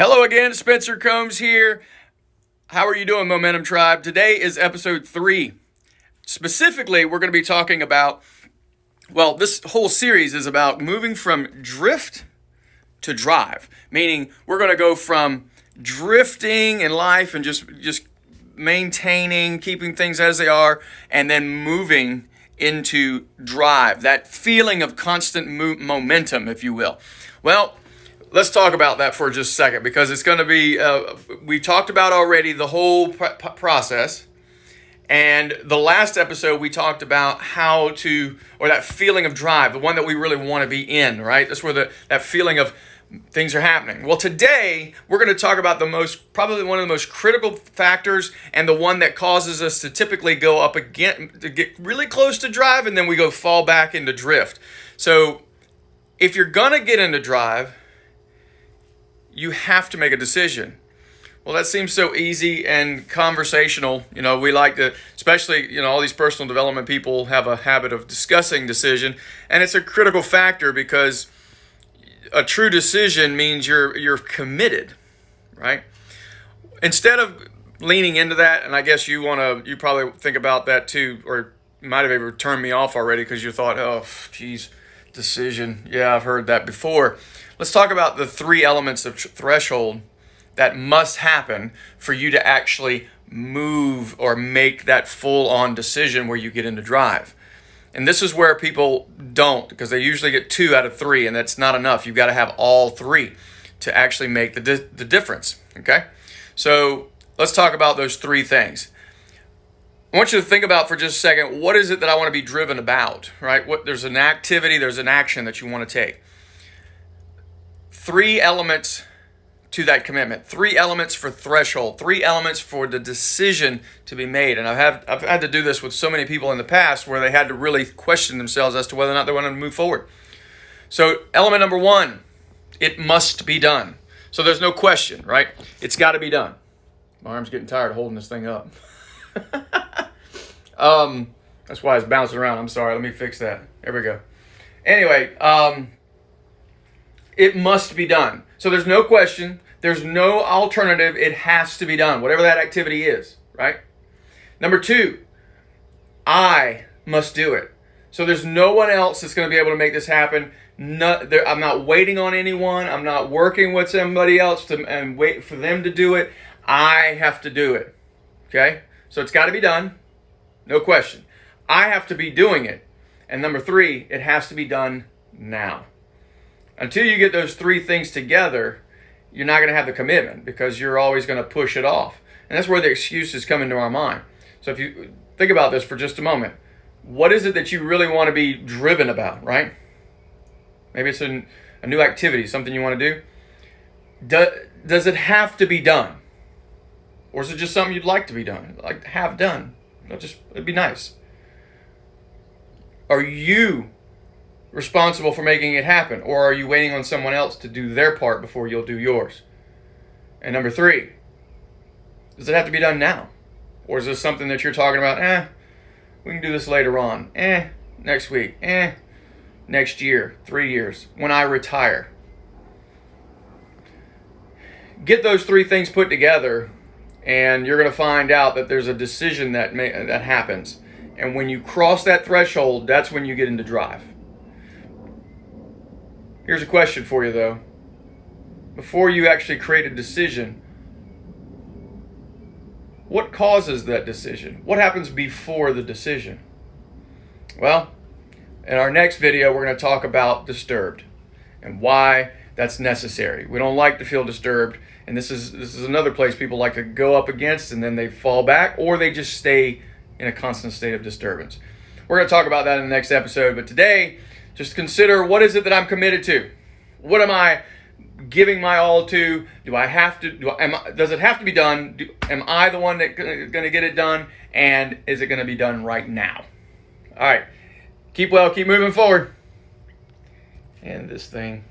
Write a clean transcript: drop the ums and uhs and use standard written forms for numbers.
Hello again, Spencer Combs here. How are you doing, Momentum Tribe? Today is episode 3. Specifically, we're going to be talking about, this whole series is about moving from drift to drive, meaning we're going to go from drifting in life and just maintaining, keeping things as they are, and then moving into drive, that feeling of constant momentum, if you will. Well, let's talk about that for just a second, because it's going to be, we talked about already the whole process. And the last episode, we talked about how to, or that feeling of drive, the one that we really want to be in, right? That's where that feeling of things are happening. Well, today, we're going to talk about probably one of the most critical factors, and the one that causes us to typically go up again, to get really close to drive, and then we fall back into drift. So if you're going to get into drive, you have to make a decision. Well, that seems so easy and conversational. We like to, especially, all these personal development people have a habit of discussing decision, and it's a critical factor because a true decision means you're committed, right? Instead of leaning into that, and I guess you probably think about that too, or you might have even turned me off already because you thought, oh, geez, decision. Yeah, I've heard that before. Let's talk about the 3 elements of threshold that must happen for you to actually move or make that full-on decision where you get into drive. And this is where people don't, because they usually get 2 out of 3, and that's not enough. You've got to have all 3 to actually make the difference, okay? So let's talk about those 3 things. I want you to think about for just a second, what is it that I want to be driven about, right? There's an activity, there's an action that you want to take. 3 elements to that commitment, 3 elements for threshold, 3 elements for the decision to be made. And I've had to do this with so many people in the past where they had to really question themselves as to whether or not they wanted to move forward. So element number 1, it must be done. So there's no question, right? It's got to be done. My arm's getting tired of holding this thing up. That's why it's bouncing around. I'm sorry. Let me fix that. There we go. Anyway, it must be done. So there's no question. There's no alternative. It has to be done, whatever that activity is, right? Number 2, I must do it. So there's no one else that's going to be able to make this happen. I'm not waiting on anyone. I'm not working with somebody else and wait for them to do it. I have to do it, okay? So it's got to be done. No question. I have to be doing it. And number 3, it has to be done now. Until you get those 3 things together, you're not going to have the commitment because you're always going to push it off. And that's where the excuses come into our mind. So if you think about this for just a moment, what is it that you really want to be driven about, right? Maybe it's a new activity, something you want to do. Does it have to be done? Or is it just something you'd like to be done, like have done? It'd be nice. Are you responsible for making it happen, or are you waiting on someone else to do their part before you'll do yours? And number 3, does it have to be done now? Or is this something that you're talking about, we can do this later on, next week, next year, 3 years, when I retire? Get those 3 things put together, and you're going to find out that there's a decision that happens. And when you cross that threshold, that's when you get into drive. Here's a question for you, though. Before you actually create a decision, what causes that decision? What happens before the decision? Well, in our next video, we're going to talk about disturbed and why that's necessary. We don't like to feel disturbed, and this is another place people like to go up against, and then they fall back, or they just stay in a constant state of disturbance. We're going to talk about that in the next episode, but today, just consider, what is it that I'm committed to? What am I giving my all to? Do I have to? Does it have to be done? Am I the one that's going to get it done? And is it going to be done right now? All right. Keep well. Keep moving forward. And this thing.